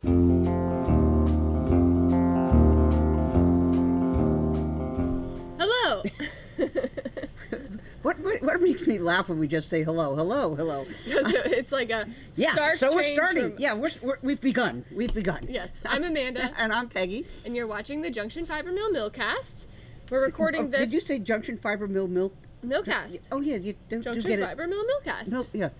Hello. What makes me laugh when we just say hello? Because it's like a stark so we're change starting. from... We've begun. Yes, I'm Amanda. And I'm Peggy. And you're watching the Junction Fiber Mill Millcast. We're recording this... Did you say Junction Fiber Mill Millcast. Oh, yeah. You don't Junction get Fiber Mill Millcast. Yeah.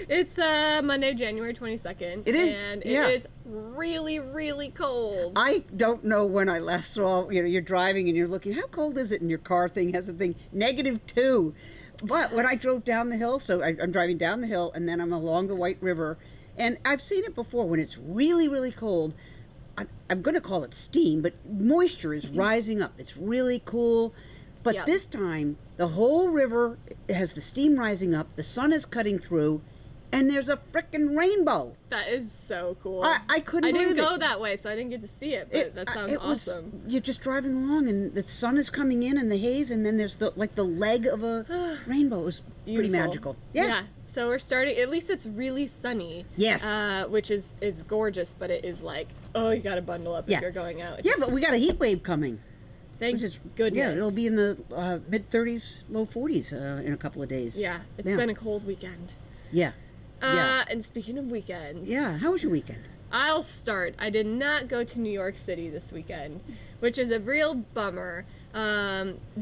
It's Monday, January 22nd. It is. And it is really, really cold. I don't know when I last saw, you're driving and you're looking, how cold is it? And your car thing has a thing, -2. But when I drove down the hill, so I'm driving down the hill and then I'm along the White River, and I've seen it before when it's really, really cold. I'm going to call it steam, but moisture is rising up. It's really cool. But this time, the whole river has the steam rising up, the sun is cutting through, and there's a frickin' rainbow. That is so cool. I couldn't believe it. I didn't go that way, so I didn't get to see it, but that sounds awesome. You're just driving along, and the sun is coming in, and the haze, and then there's the leg of a rainbow. It was pretty magical. Yeah. So we're starting, at least it's really sunny. Yes. Which is gorgeous, but it is like, you got to bundle up if you're going out. But we got a heat wave coming. Thank goodness. Yeah, it'll be in the mid-30s, low 40s in a couple of days. Yeah, it's been a cold weekend. Yeah. And speaking of weekends. Yeah, how was your weekend? I'll start. I did not go to New York City this weekend, which is a real bummer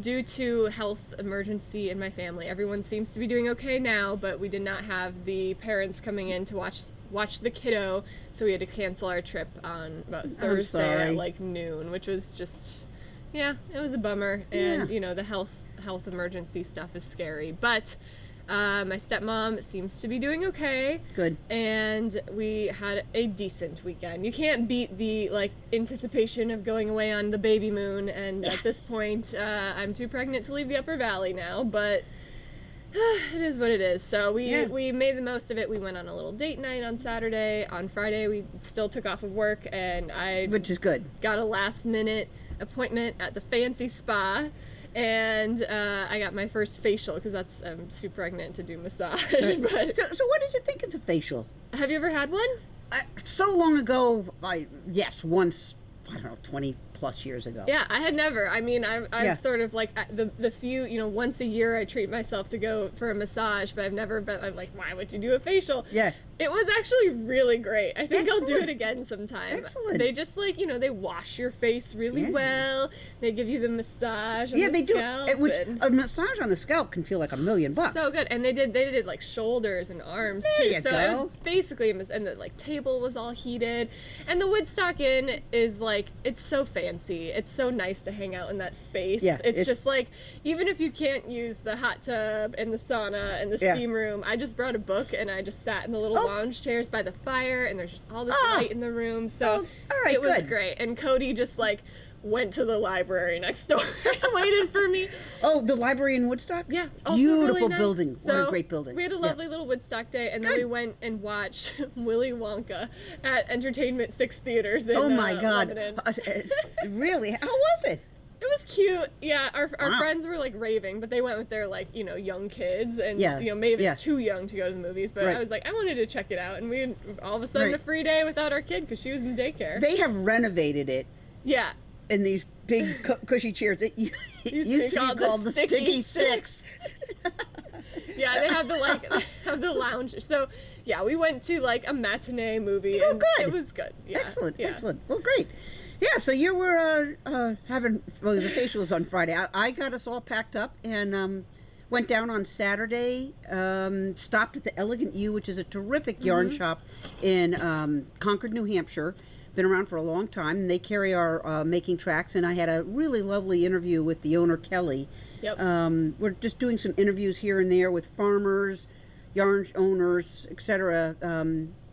due to health emergency in my family. Everyone seems to be doing okay now, but we did not have the parents coming in to watch the kiddo, so we had to cancel our trip on about Thursday at like noon, which was just... Yeah, it was a bummer, and the health emergency stuff is scary. But my stepmom seems to be doing okay. Good. And we had a decent weekend. You can't beat the anticipation of going away on the baby moon. And at this point, I'm too pregnant to leave the Upper Valley now. But it is what it is. So we made the most of it. We went on a little date night on Saturday. On Friday, we still took off of work, and which is good. Got a last minute appointment at the fancy spa, and I got my first facial because I'm too pregnant to do massage. But so what did you think of the facial? Have you ever had one? So long ago, once, I don't know, 20 plus years ago. Yeah, I had never. I mean, I'm sort of like the few, once a year I treat myself to go for a massage, but I've never been, I'm like, why would you do a facial? Yeah. It was actually really great. I think I'll do it again sometime. Excellent. They just they wash your face really well. They give you the massage on the they scalp. do. A massage on the scalp can feel like $1 million. So good. And they did like shoulders and arms too. It was basically and the table was all heated. And the Woodstock Inn is it's so fancy. It's so nice to hang out in that space. Yeah, it's just even if you can't use the hot tub and the sauna and the steam room, I just brought a book and I just sat in the little lounge chairs by the fire, and there's just all this light in the room. So it was great. And Cody just went to the library next door and waited for me. Oh, the library in Woodstock? Yeah. Beautiful really nice. building. So what a great building. We had a lovely little Woodstock day, and then we went and watched Willy Wonka at Entertainment 6 Theaters in my God. Lebanon. Really? How was it? It was cute. Yeah, our friends were raving, but they went with their young kids, and Maeve too young to go to the movies. But I was I wanted to check it out, and we had all of a sudden a free day without our kid because she was in daycare. They have renovated it. Yeah. In these big cushy chairs that used to be called the Sticky Six. Yeah, they have the lounge. So yeah, we went to a matinee movie. Oh, and good. It was good. Yeah. Excellent. Well, great. Yeah, so you were having the facial was on Friday. I got us all packed up and went down on Saturday. Stopped at the Elegant U, which is a terrific yarn shop in Concord, New Hampshire. Been around for a long time, and they carry our making tracks. And I had a really lovely interview with the owner, Kelly. Yep. We're just doing some interviews here and there with farmers, yarn owners, etc.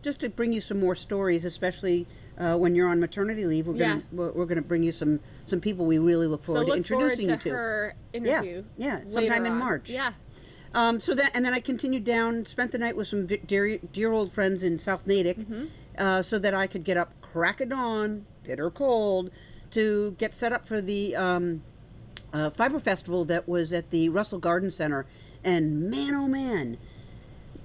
Just to bring you some more stories, especially when you're on maternity leave. We're gonna bring you some people we really look forward to introducing you to. Her interview. Yeah, sometime in March. Yeah. So then I continued down, spent the night with some dear old friends in South Natick, so that I could get up crack of dawn, bitter cold, to get set up for the Fiber Festival that was at the Russell Garden Center. And man, oh man,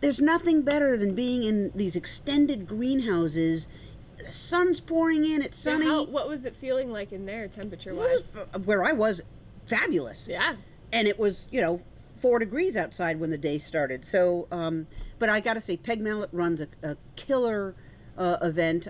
there's nothing better than being in these extended greenhouses. The sun's pouring in, it's sunny. What was it feeling like in there, temperature-wise? Where I was, fabulous. Yeah. And it was, 4 degrees outside when the day started. So, but I got to say, Peg Mallet runs a killer event.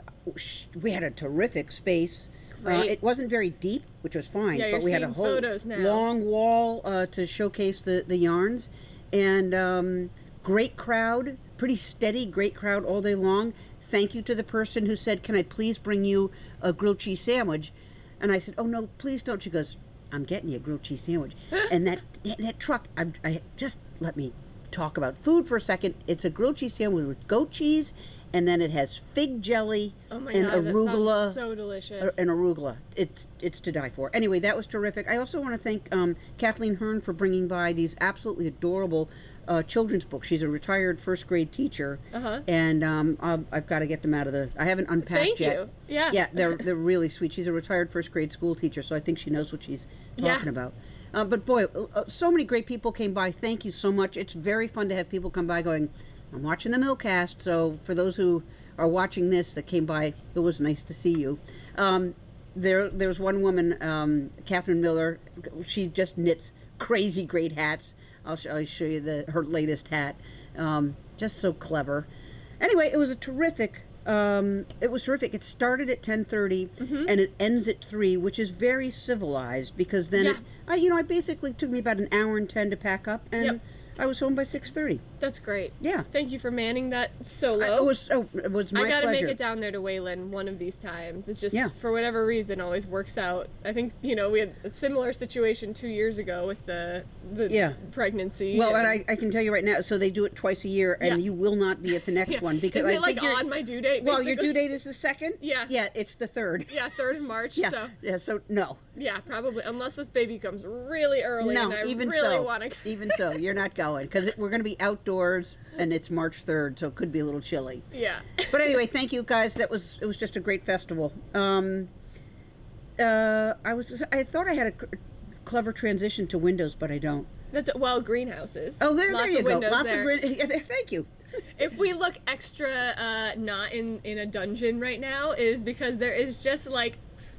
We had a terrific space. It wasn't very deep, which was fine, Yeah, but we had a whole long wall to showcase the yarns. And great crowd, pretty steady, great crowd all day long. Thank you to the person who said, "Can I please bring you a grilled cheese sandwich?" And I said, "Oh, no, please don't." She goes, "I'm getting you a grilled cheese sandwich." And that truck, I just let me talk about food for a second. It's a grilled cheese sandwich with goat cheese, and then it has fig jelly and arugula. That sounds so delicious. And arugula. It's to die for. Anyway, that was terrific. I also want to thank Kathleen Hearn for bringing by these absolutely adorable children's books. She's a retired first grade teacher, and I've got to get them out of I haven't unpacked yet. Thank you. Yeah. Yeah, they're really sweet. She's a retired first grade school teacher, so I think she knows what she's talking about. But boy, so many great people came by. Thank you so much. It's very fun to have people come by going, "I'm watching the Millcast." So for those who are watching this that came by, it was nice to see you. There's one woman, Catherine Miller. She just knits crazy great hats. I'll show you her latest hat. Just so clever. Anyway, it was a terrific. It was terrific. It started at 10:30 and it ends at 3, which is very civilized because then it basically took me about an hour and 10 to pack up, and I was home by 6:30. That's great. Yeah. Thank you for manning that solo. It was my I gotta pleasure. make it down there to Wayland one of these times. It's just, for whatever reason, always works out. I think, we had a similar situation 2 years ago with the pregnancy. Well, and I can tell you right now, so they do it twice a year, and you will not be at the next one because Is it on my due date? Well, your due date is the 2nd? Yeah. Yeah, it's the 3rd. Yeah, 3rd of March. So no. Yeah, probably, unless this baby comes really early No, and I even really so. want to. Even so, you're not going because we're going to be outdoors, and it's March 3rd, so it could be a little chilly. Yeah. But anyway, thank you guys. It was just a great festival. I thought I had a clever transition to windows, but I don't. Greenhouses. Oh, there you go. Lots of thank you. If we look extra not in a dungeon right now, is because there is just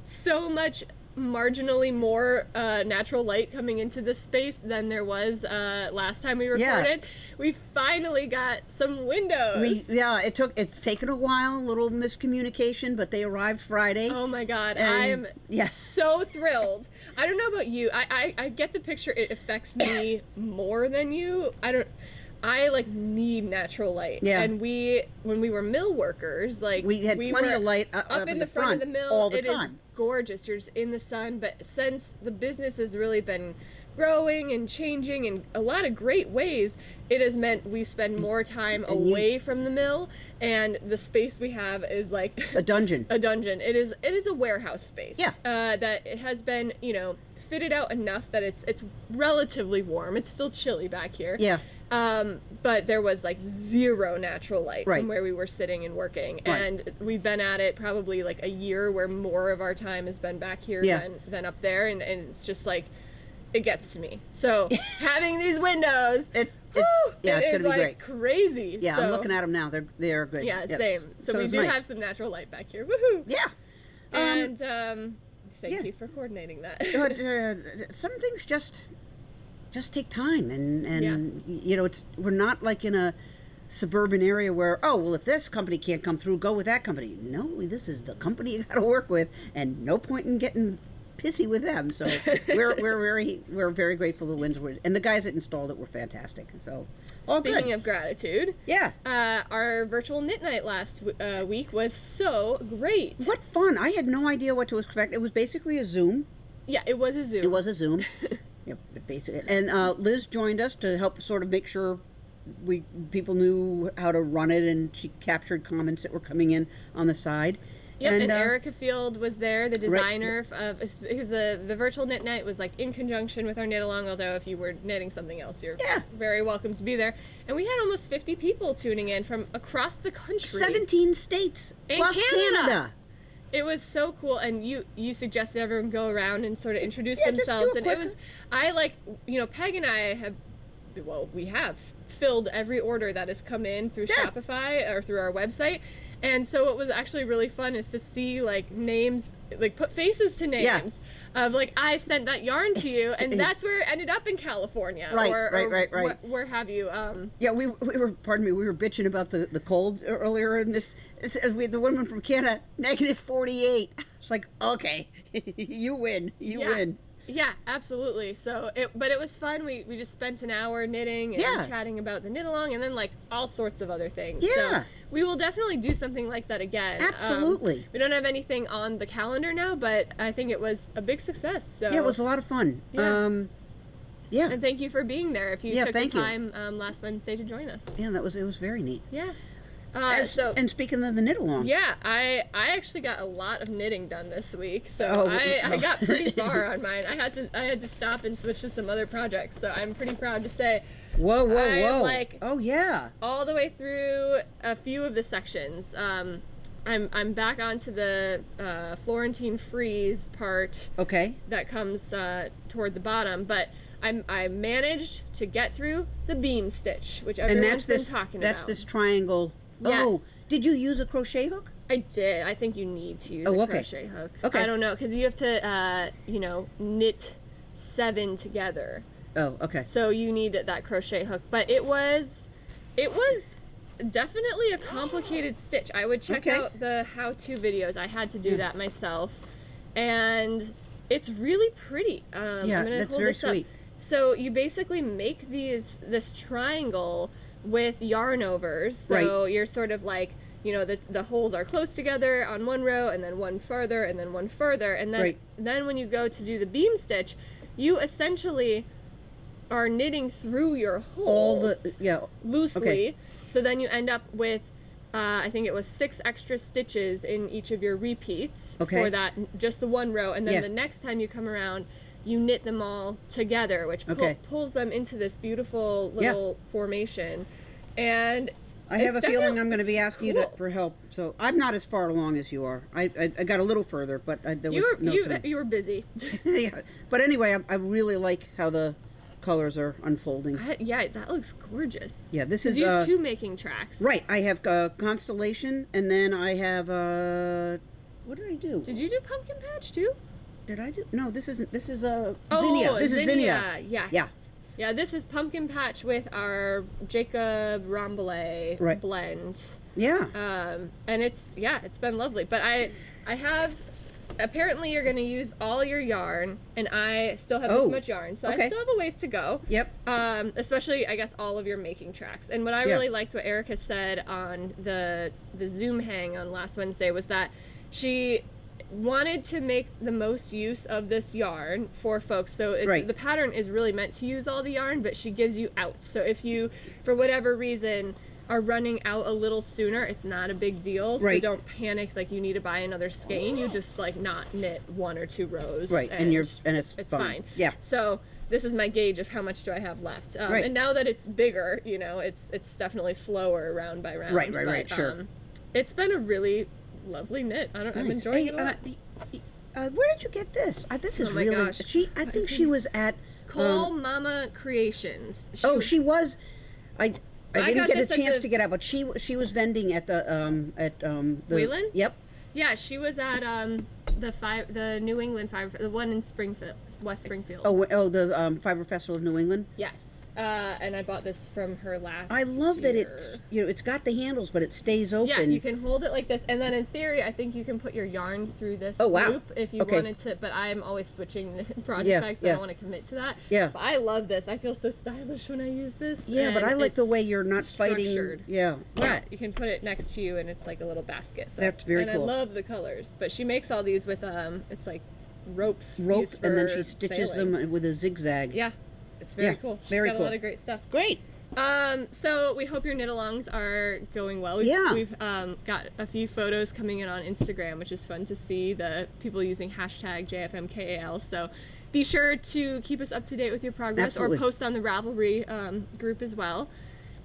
so much marginally more natural light coming into this space than there was last time we recorded. We finally got some windows. It's taken a while, a little miscommunication, but they arrived Friday. Oh my God, I am so thrilled. I don't know about you. I get the picture. It affects me more than you. I need natural light. Yeah. And when we were mill workers, we had plenty of light up in the front of the mill all the time. It is gorgeous. You're just in the sun. But since the business has really been growing and changing in a lot of great ways, it has meant we spend more time away from the mill, and the space we have is like a dungeon. A dungeon. It is a warehouse space. Yeah. That it has been, fitted out enough that it's relatively warm. It's still chilly back here. Yeah. But there was zero natural light from where we were sitting and working. Right. And we've been at it probably a year where more of our time has been back here than up there. And it's just it gets to me. So having these windows, it's going to be great. Crazy. Yeah, I'm looking at them now. They're good. Yeah, same. So we do have some natural light back here. Woohoo! Yeah. And thank you for coordinating that. Some things just take time, and we're not in a suburban area where if this company can't come through, go with that company. No, this is the company you got to work with, and no point in getting pissy with them. So we're very grateful to Windsor, and the guys that installed it were fantastic. So speaking of gratitude, our virtual knit night last week was so great. What fun! I had no idea what to expect. It was basically a Zoom. Yeah, it was a Zoom. Yep, basically. And Liz joined us to help sort of make sure people knew how to run it, and she captured comments that were coming in on the side. Yep, and Erica Field was there, the designer of the virtual knit night was in conjunction with our knit along, although if you were knitting something else, you're very welcome to be there. And we had almost 50 people tuning in from across the country. 17 states plus Canada. It was so cool, and you suggested everyone go around and sort of introduce themselves, and it was Peg and I have we have filled every order that has come in through Shopify or through our website. And so what was actually really fun is to see like names, like put faces to names of like, I sent that yarn to you, and that's where it ended up in California. Right. Where have you? Yeah, we were, pardon me, we were bitching about the cold earlier in this. We had the woman from Canada, -48. It's like, okay, you win. You win. Yeah, absolutely. So but it was fun. We just spent an hour knitting and chatting about the knit along, and then like all sorts of other things. Yeah. So we will definitely do something like that again. Absolutely. We don't have anything on the calendar now, but I think it was a big success. So yeah, it was a lot of fun. Yeah. And thank you for being there. If you took the time last Wednesday to join us. Yeah, it was very neat. Yeah. And speaking of the knit along. Yeah, I actually got a lot of knitting done this week, so I got pretty far on mine. I had to stop and switch to some other projects, so I'm pretty proud to say. Whoa! Like, oh yeah. All the way through a few of the sections. I'm back onto the Florentine frieze part. Okay. That comes toward the bottom, but I managed to get through the beam stitch, which everyone's been talking about. That's this triangle. Yes. Oh, did you use a crochet hook? I did. I think you need to use a crochet hook. Okay. I don't know, because you have to, knit 7 together. Oh, okay. So you need that crochet hook. But it was definitely a complicated stitch. I would check out the how-to videos. I had to do that myself. And it's really pretty. I'm gonna that's hold very this up. sweet. So you basically make this triangle with yarn overs. So you're sort of like, the holes are close together on one row, and then one further, and then one further, and then when you go to do the beam stitch, you essentially are knitting through your holes loosely. Okay. So then you end up with I think it was 6 extra stitches in each of your repeats for that, just the one row, and then the next time you come around, you knit them all together, which pulls them into this beautiful little formation. And I have a feeling I'm going to be asking you that for help. So I'm not as far along as you are. I got a little further, but there was no time. You were busy. Yeah. But anyway, I really like how the colors are unfolding. That looks gorgeous. Yeah, this is... You have 2 making tracks. Right. I have Constellation, and then I have... what did I do? Did you do Pumpkin Patch, too? Did I do? No, this isn't. This is Zinnia. This is Zinnia. Yes. Yeah. Yeah, this is Pumpkin Patch with our Jacob Rambolet blend. Yeah. And it's been lovely. But I have, apparently you're going to use all your yarn, and I still have this much yarn, so I still have a ways to go. Yep. Especially, I guess, all of your making tracks. And what I really liked what Erica said on the Zoom hang on last Wednesday was that she wanted to make the most use of this yarn for folks. So the pattern is really meant to use all the yarn, but she gives you outs. So if you, for whatever reason, are running out a little sooner, it's not a big deal. So don't panic like you need to buy another skein. You just like not knit 1 or 2 rows. Right. And it's fine. Yeah. So this is my gauge of how much do I have left. And now that it's bigger, it's definitely slower round by round. Right. Sure. It's been a really lovely knit. I'm enjoying it a lot. Where did you get this? This is really... Gosh. I think she was at... Call Mama Creations. She was... I didn't get a chance to get out, but she was vending at the Wayland? Yep. Yeah, she was at the New England Fiber, the one in Springfield, West Springfield. Oh, the Fiber Festival of New England. Yes. And I bought this from her last I love year. that it's got the handles, but it stays open. Yeah, you can hold it like this, and then in theory, I think you can put your yarn through this loop if you wanted to, but I'm always switching the project bags, so I don't want to commit to that. Yeah. But I love this. I feel so stylish when I use this. Yeah, but I like the way you're not fighting. Yeah. Yeah, you can put it next to you, and it's like a little basket. So, that's very cool. And I love the colors, but she makes all these with, it's like rope, and then she stitches them with a zigzag. Yeah. It's very cool. She's got a lot of great stuff. Great. So we hope your knit-alongs are going well. We've got a few photos coming in on Instagram, which is fun to see, the people using hashtag JFMKAL. So be sure to keep us up to date with your progress or post on the Ravelry group as well.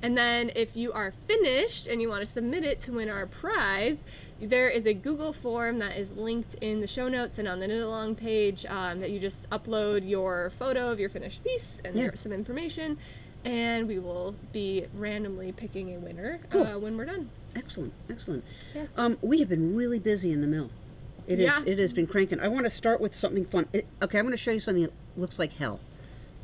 And then if you are finished and you want to submit it to win our prize, there is a Google form that is linked in the show notes and on the knit along page that you just upload your photo of your finished piece and some information. and we will be randomly picking a winner Cool. when we're done. Excellent, excellent. Yes. We have been really busy in the mill. It has been cranking. I want to start with something fun. Okay, I'm going to show you something that looks like hell.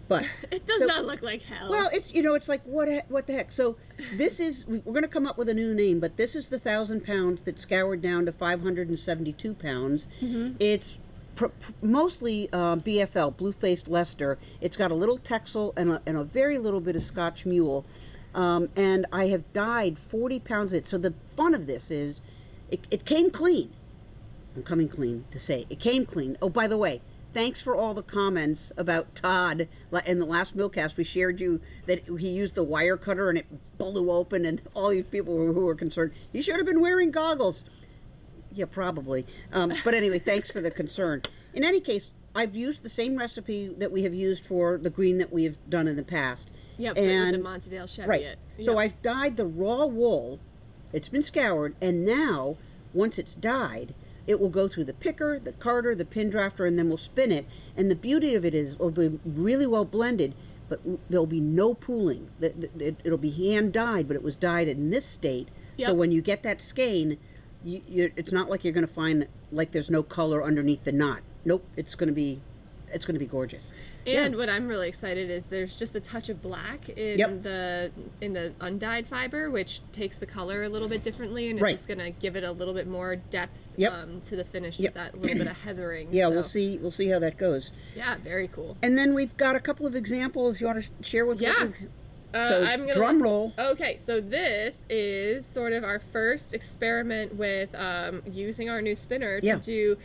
But it does not look like hell. Well, it's like what the heck. So this is, we're going to come up with a new name, but this is the 1,000 pounds that's scoured down to 572 pounds. Mm-hmm. It's mostly BFL, blue-faced Leicester. It's got a little Texel and a very little bit of Scotch Mule. And I have dyed 40 pounds of it. So the fun of this is it came clean. I'm coming clean to say it came clean. Oh, by the way, thanks for all the comments about Todd. In the last Millcast, we shared you that he used the wire cutter and it blew open, and all these people who were concerned. He should have been wearing goggles. Yeah, probably. But anyway, thanks for the concern. In any case, I've used the same recipe that we have used for the green that we have done in the past. Yeah, with the Montadale Cheviot. Right. Yep. So I've dyed the raw wool. It's been scoured, and now, once it's dyed, it will go through the picker, the carder, the pin drafter, and then we'll spin it. And the beauty of it is it'll be really well blended, but there'll be no pooling. It'll be hand dyed, but it was dyed in this state. Yep. So when you get that skein, it's not like you're going to find like there's no color underneath the knot. Nope, it's going to be gorgeous. And what I'm really excited is there's just a touch of black in the undyed fiber, which takes the color a little bit differently, and it's just going to give it a little bit more depth to the finish with that little bit of heathering. Yeah, so. we'll see how that goes. Yeah, very cool. And then we've got a couple of examples you want to share with us? So drum roll. Okay, so this is sort of our first experiment with using our new spinner to do.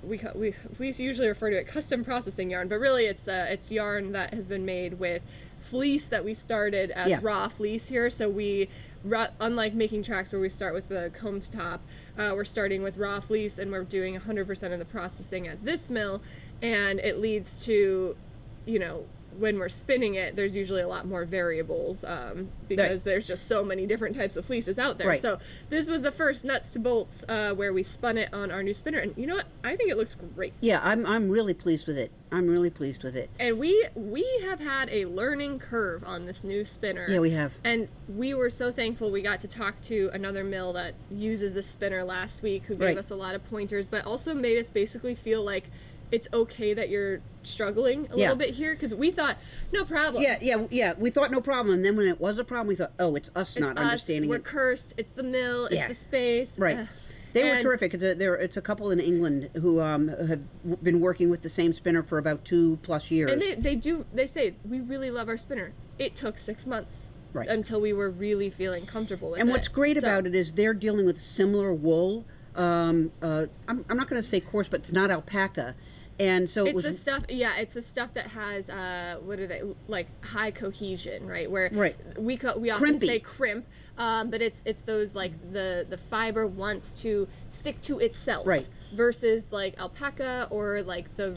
We usually refer to it custom processing yarn, but really it's yarn that has been made with fleece that we started as raw fleece here. So unlike making tracks where we start with the combed top, we're starting with raw fleece, and we're doing 100% of the processing at this mill, and it leads to, when we're spinning it, there's usually a lot more variables because there's just so many different types of fleeces out there. So this was the first nuts to bolts where we spun it on our new spinner, and you know what? I think it looks great. Yeah, I'm really pleased with it. And we have had a learning curve on this new spinner. Yeah, we have. And we were so thankful we got to talk to another mill that uses this spinner last week, who gave us a lot of pointers, but also made us basically feel like it's okay that you're struggling a little bit here, because we thought no problem. Yeah. We thought no problem, and then when it was a problem, we thought, oh, it's us not understanding We're it. cursed. It's the mill. It's the space. Right. They were terrific. It's a couple in England who have been working with the same spinner for about 2+ years. And they say, we really love our spinner. It took 6 months Right. until we were really feeling comfortable with it. And what's great about it is they're dealing with similar wool. I'm not going to say coarse, but it's not alpaca. And so it's the stuff that has what are they, like, high cohesion, right? Where we often say crimp, but it's those, like, the fiber wants to stick to itself, right? Versus like alpaca or like the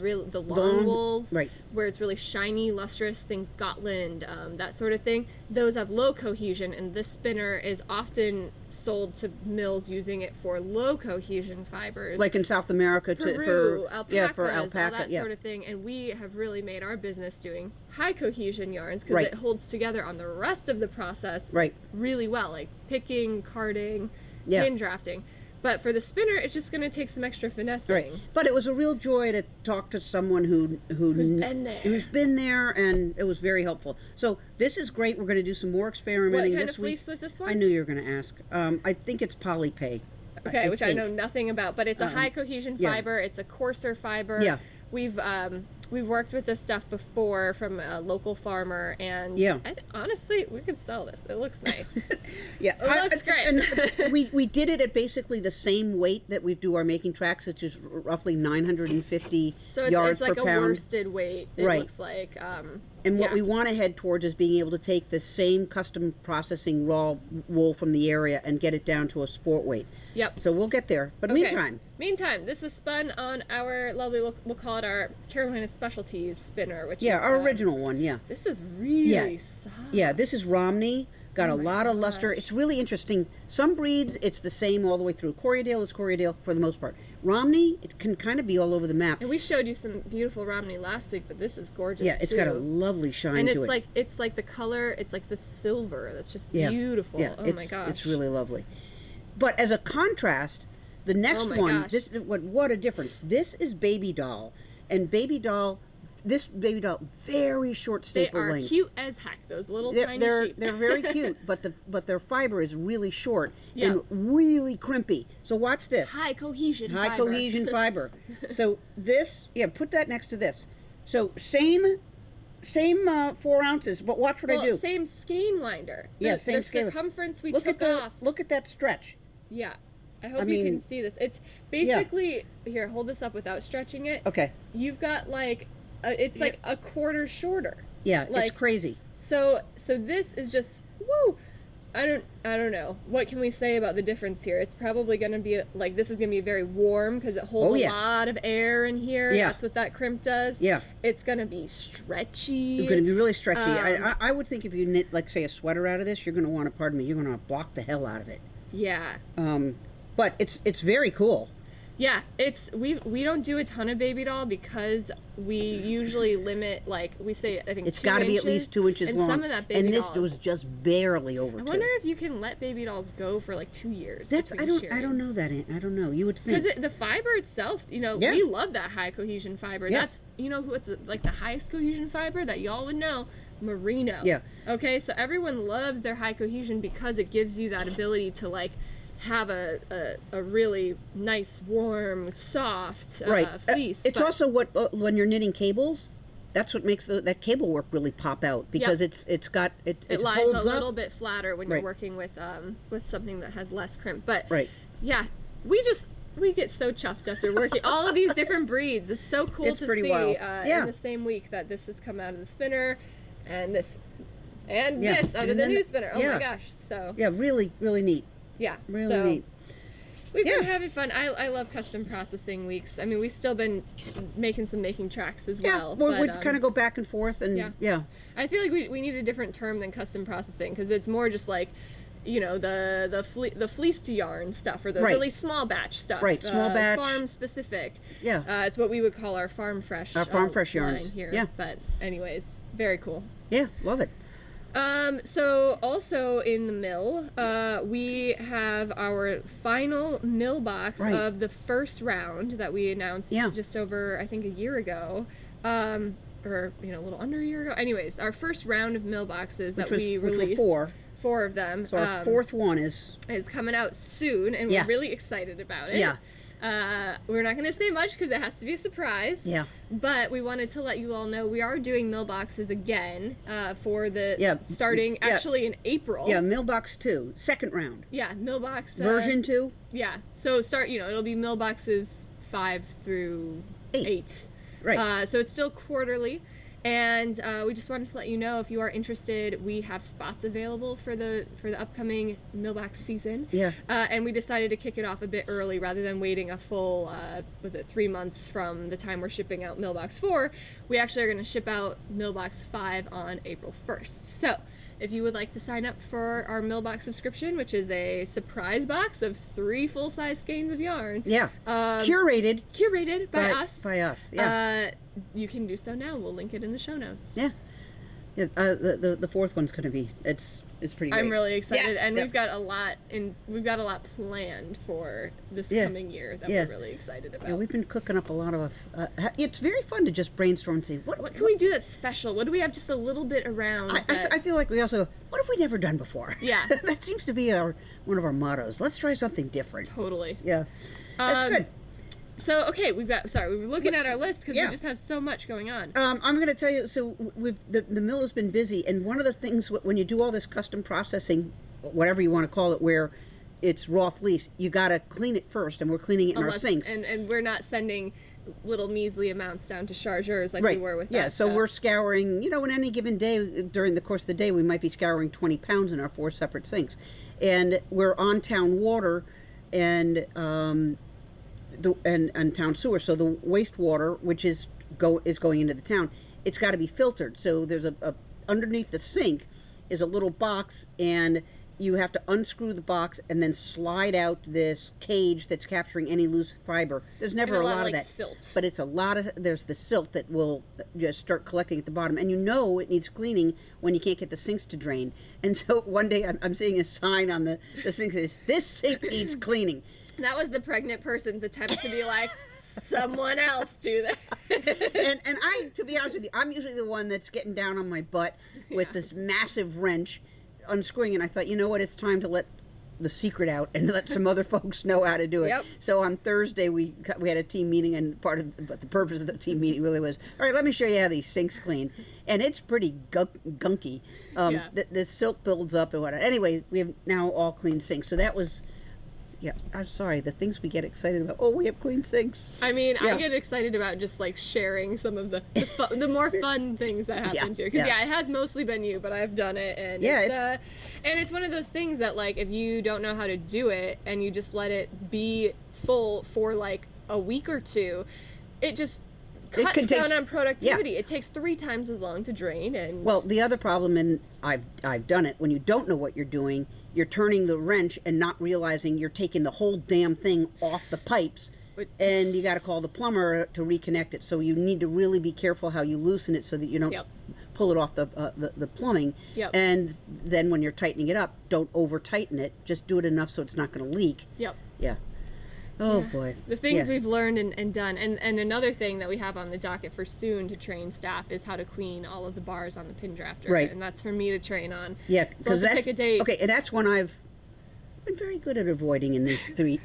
long wools, right? Where it's really shiny, lustrous, think Gotland, that sort of thing. Those have low cohesion, and this spinner is often sold to mills using it for low cohesion fibers, like in South America, Peru, alpacas, for alpaca, all that sort of thing. And we have really made our business doing high cohesion yarns, because it holds together on the rest of the process really well, like picking, carding, pin drafting. But for the spinner, it's just going to take some extra finessing. Right. But it was a real joy to talk to someone who's been there, and it was very helpful. So this is great. We're going to do some more experimenting this week. What kind of fleece was this one? I knew you were going to ask. I think it's polypay. Okay, which I know nothing about, but it's a high cohesion fiber. It's a coarser fiber. Yeah. We've worked with this stuff before from a local farmer, and honestly, we could sell this. It looks nice. It looks great. And we did it at basically the same weight that we do our making tracks, which is roughly 950 yards per pound. So it's like a worsted weight. It looks like. And what we want to head towards is being able to take the same custom processing raw wool from the area and get it down to a sport weight. Yep. So we'll get there. But meantime, this was spun on our lovely, we'll call it our Carolina Specialties spinner, which is our original one. Yeah. This is really soft. Yeah, this is Romney. Got Oh a my lot of luster. gosh. It's really interesting. Some breeds, it's the same all the way through. Corriedale is Corriedale for the most part. Romney, it can kind of be all over the map. And we showed you some beautiful Romney last week, but this is gorgeous. Yeah, it's too. got a lovely shine and to it. it's like the color, it's like the silver that's just Yeah. beautiful. Yeah, Oh my gosh. it's really lovely. But as a contrast, the next my one, gosh. this what a difference. This is Baby Doll, and this Baby Doll, very short They staple are length. cute as heck. Those little tiny sheep. They're very cute, but their fiber is really short Yeah. and really crimpy. So watch this. High cohesion High fiber. cohesion fiber. So this, put that next to this. So same 4 ounces, but watch what I do. Same skein winder. Yeah, The- same the skein. circumference we Look took at off. look at that stretch. Yeah. I hope I you mean- can see this. It's basically here. Hold this up without stretching it. Okay. You've got like it's like a quarter shorter. Yeah, Like- it's crazy. So this is just woo. I don't know. What can we say about the difference here? It's probably going to be like this is going to be very warm because it holds Oh, yeah. a lot of air in here. Yeah. That's what that crimp does. Yeah. It's going to be stretchy. You're going to be really stretchy. Um, I would think if you knit, like, say, a sweater out of this, you're going to want to, pardon me, you're going to block the hell out of it. Yeah. But it's very cool. Yeah, we don't do a ton of baby doll because we usually limit, like we say, I think It's 2 got to be inches, at least 2 inches and long. some of that baby and this dolls. was just barely over I 2. wonder if you can let baby dolls go for like 2 years. That's I don't know shearings. that, Aunt. I don't know. You would think. Because the fiber itself, Yeah. we love that high cohesion fiber. Yeah. That's, what's like the highest cohesion fiber that y'all would know? Merino. Yeah. Okay, so everyone loves their high cohesion because it gives you that ability to like have a really nice, warm, soft right. fleece. It's but- also what when you're knitting cables, that's what makes that cable work really pop out because Yep. it lies holds a little up. bit flatter when Right. you're working with something that has less crimp. But Right. yeah, we get so chuffed after working all of these different breeds. It's so cool It's to pretty see wild. Yeah. in the same week that this has come out of the spinner and this out Yeah. of And the then new spinner. Oh yeah. my gosh. So Yeah, really, really neat. yeah. Really so neat. we've Yeah. been having fun. I love custom processing weeks. I mean, we've still been making tracks as Yeah, well. well, but, we'd kind of go back and forth, and yeah. I feel like we need a different term than custom processing because it's more just like, the fleece to yarn stuff or the Right. really small batch stuff. Right, small batch. Farm specific. Yeah. It's what we would call our farm fresh. Our farm fresh line yarns. here. Yeah. But anyways, very cool. Yeah, love it. So also in the mill, we have our final mill box Right. of the first round that we announced Yeah. just over, I think, a year ago. Or a little under a year ago. Anyways, our first round of mill boxes that we which released. were 4. 4 of them. So our fourth one is coming out soon, and Yeah. we're really excited about it. Yeah. We're not going to say much because it has to be a surprise. Yeah. But we wanted to let you all know we are doing mill boxes again for the Yeah. starting Yeah. actually in April. Yeah, Millbox 2, second round. Yeah, mill box Version 2? Yeah. So it'll be mill boxes 5 through 8. Right. So it's still quarterly. And we just wanted to let you know if you are interested, we have spots available for the upcoming Millbox season. Yeah. And we decided to kick it off a bit early rather than waiting a full 3 months from the time we're shipping out Millbox 4. We actually are going to ship out Millbox 5 on April 1st. So if you would like to sign up for our Millbox subscription, which is a surprise box of 3 full-size skeins of yarn. Yeah. Curated By us. By us. Yeah. You can do so now. We'll link it in the show notes. Yeah. Yeah, the fourth one's going to be it's pretty great. I'm really excited, Yeah, and yeah. we've got a lot planned for this Yeah, coming year that yeah. we're really excited about. Yeah, we've been cooking up a lot of. It's very fun to just brainstorm and see what can we do that's special? What do we have just a little bit around? I feel like we also. What have we never done before? Yeah. That seems to be one of our mottos. Let's try something different. Totally. Yeah. That's good. So okay, we were looking at our list because Yeah. we just have so much going on. I'm going to tell you. So the mill has been busy, and one of the things when you do all this custom processing, whatever you want to call it, where it's raw fleece, you got to clean it first, and we're cleaning it in our sinks. And we're not sending little measly amounts down to Chargeurs like we were with that. Yeah, so stuff. we're scouring, in any given day, during the course of the day, we might be scouring 20 pounds in our 4 separate sinks. And we're on town water and town sewer, so the wastewater, which is going into the town, it's got to be filtered. So there's a underneath the sink is a little box, and you have to unscrew the box and then slide out this cage that's capturing any loose fiber. There's never And a lot of like that, silt. but it's a lot of. There's the silt that will just start collecting at the bottom, and you know it needs cleaning when you can't get the sinks to drain. And so one day I'm seeing a sign on the sink that says, "This sink needs cleaning." That was the pregnant person's attempt to be like, someone else do that. and I, to be honest with you, I'm usually the one that's getting down on my butt with this massive wrench, unscrewing, and I thought, you know what, it's time to let the secret out and let some other folks know how to do it. Yep. So on Thursday we had a team meeting, and but the purpose of the team meeting really was, all right, let me show you how these sinks clean, and it's pretty gunky. The silt builds up and whatnot. Anyway, we have now all clean sinks, so that was. Yeah, I'm sorry. The things we get excited about. Oh, we have clean sinks. I mean, I get excited about just like sharing some of the more fun things that happen here. Because it has mostly been you, but I've done it, and it's one of those things that like if you don't know how to do it and you just let it be full for like a week or two, it just cuts down on productivity. Yeah. It takes 3 times as long to drain. And well, the other problem, and I've done it, when you don't know what you're doing, you're turning the wrench and not realizing you're taking the whole damn thing off the pipes, and you got to call the plumber to reconnect it. So you need to really be careful how you loosen it so that you don't pull it off the plumbing. Yep. And then when you're tightening it up, don't over tighten it. Just do it enough so it's not going to leak. Yep. Yeah. Oh boy. The things we've learned and done. And another thing that we have on the docket for soon to train staff is how to clean all of the bars on the pin drafter. Right. And that's for me to train on. Yeah, so I'll have to pick a date. Okay, and that's one I've been very good at avoiding in these 3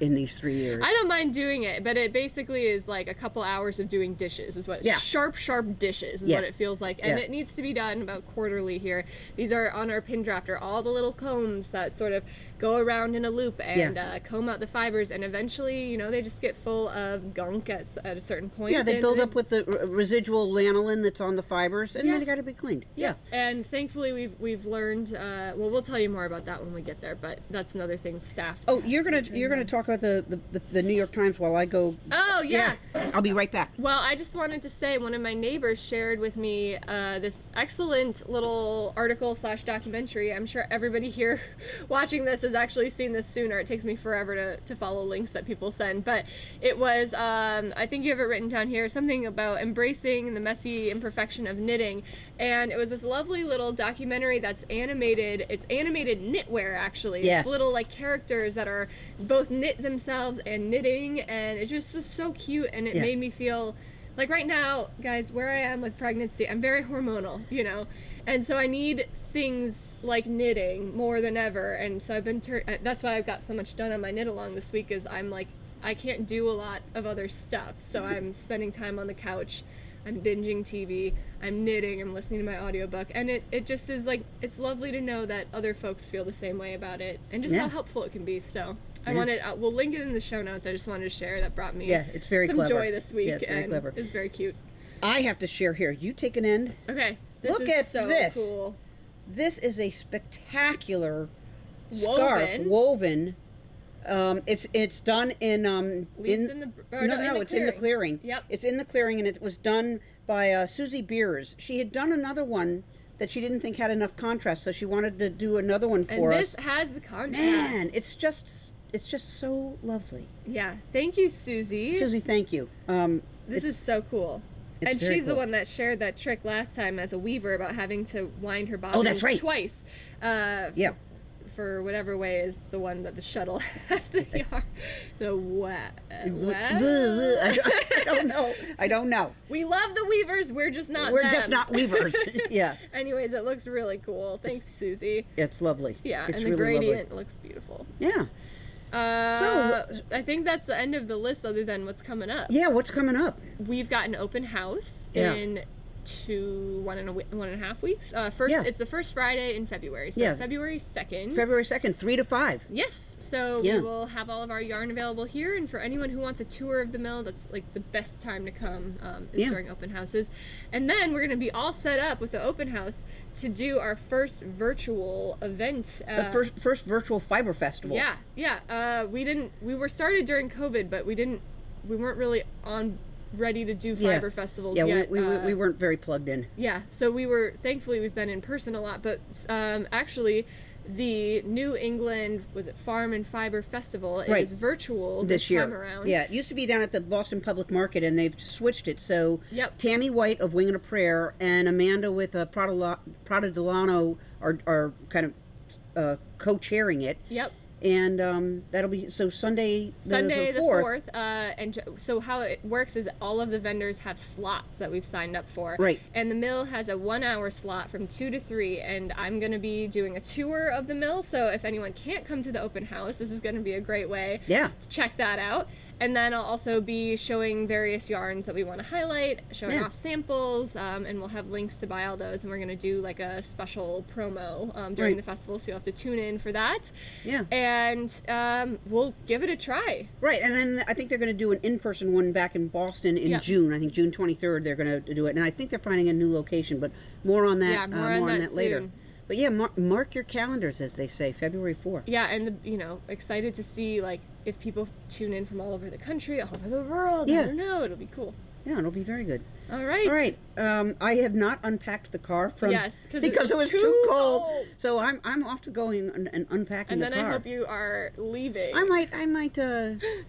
years. I don't mind doing it, but it basically is like a couple hours of doing dishes is what sharp dishes is what it feels like. And it needs to be done about quarterly here. These are on our pin drafter, all the little combs that sort of go around in a loop and comb out the fibers, and eventually, you know, they just get full of gunk at a certain point. Yeah, they build up with the residual lanolin that's on the fibers, and then they got to be cleaned. Yeah. And thankfully we've learned well, we'll tell you more about that when we get there, but that's another thing staff. Oh, you're gonna talk about the New York Times while I go. Oh yeah. I'll be right back. Well, I just wanted to say one of my neighbors shared with me this excellent little article / documentary. I'm sure everybody here watching this has actually seen this sooner. It takes me forever to follow links that people send, but it was I think you have it written down here, something about embracing the messy imperfection of knitting, and it was this lovely little documentary that's animated. It's animated knitwear actually. Yeah. It's little like characters that are both knit themselves and knitting, and it just was so cute, and it made me feel like right now, guys, where I am with pregnancy, I'm very hormonal, you know, and so I need things like knitting more than ever, and so I've been that's why I've got so much done on my knit along this week, is I'm like, I can't do a lot of other stuff, so I'm spending time on the couch, I'm binging TV, I'm knitting, I'm listening to my audiobook, and it just is like, it's lovely to know that other folks feel the same way about it, and just how helpful it can be. So I wanted, we'll link it in the show notes. I just wanted to share. That brought me it's very some clever. joy this week. Yeah, it's very clever. It's very cute. I have to share here. You take an end. Okay. This Look is at so this. Cool. This is a spectacular scarf woven. It's done in it's in the clearing. Yep. It's in the clearing, and it was done by Susie Beers. She had done another one that she didn't think had enough contrast, so she wanted to do another one for us. And this has the contrast. Man, it's just so lovely. Yeah. Thank you, Susie. Susie, thank you. This is so cool. And very she's cool. the one that shared that trick last time as a weaver about having to wind her bobbins twice. For whatever way is the one that the shuttle has the yarn. I don't know. We love the weavers. We're just not We're them. just not weavers. Yeah. Anyways, it looks really cool. Thanks, Susie. It's lovely. Yeah, it's and the really gradient lovely. looks beautiful. Yeah. So I think that's the end of the list other than what's coming up. Yeah, what's coming up? We've got an open house in 1.5 weeks. It's the first Friday in February, so February 2nd. February 2nd, 3 to 5. Yes, so we will have all of our yarn available here, and for anyone who wants a tour of the mill, that's like the best time to come is during open houses. And then we're going to be all set up with the open house to do our first virtual event. The first virtual fiber festival. Yeah. We were started during COVID, but we weren't really on ready to do Yeah. fiber festivals Yeah, yet. we weren't very plugged in. Yeah, so thankfully we've been in person a lot, but actually the New England, was it Farm and Fiber Festival, Right. is virtual This year. time around. Yeah, it used to be down at the Boston Public Market, and they've switched it. So Yep. Tammy White of Wing and a Prayer and Amanda with Prada Delano are kind of co-chairing it. Yep. And that'll be Sunday The 4th. 4th. So how it works is all of the vendors have slots that we've signed up for. Right. And the mill has a 1-hour slot from 2 to 3, and I'm going to be doing a tour of the mill. So if anyone can't come to the open house, this is going to be a great way Yeah. to check that out. And then I'll also be showing various yarns that we want to highlight, showing Yeah. off samples, and we'll have links to buy all those. And we're going to do like a special promo during Right. the festival, so you'll have to tune in for that. Yeah. And we'll give it a try. Right, and then I think they're going to do an in-person one back in Boston in Yep. June. I think June 23rd they're going to do it, and I think they're finding a new location. But more on that. Yeah, more on that later. soon. But yeah, mark your calendars, as they say, February 4th. Yeah, and excited to see like if people tune in from all over the country, all over the world. Yeah. I don't know, it'll be cool. Yeah, it'll be very good. All right. All right. I have not unpacked the car from Yes, because it was too cold. So I'm off to going and unpacking And the then car. I hope you are leaving. I might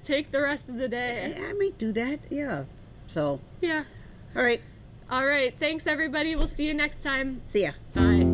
Take the rest of the day. I might do that. Yeah. So Yeah. all right. All right. Thanks, everybody. We'll see you next time. See ya. Bye.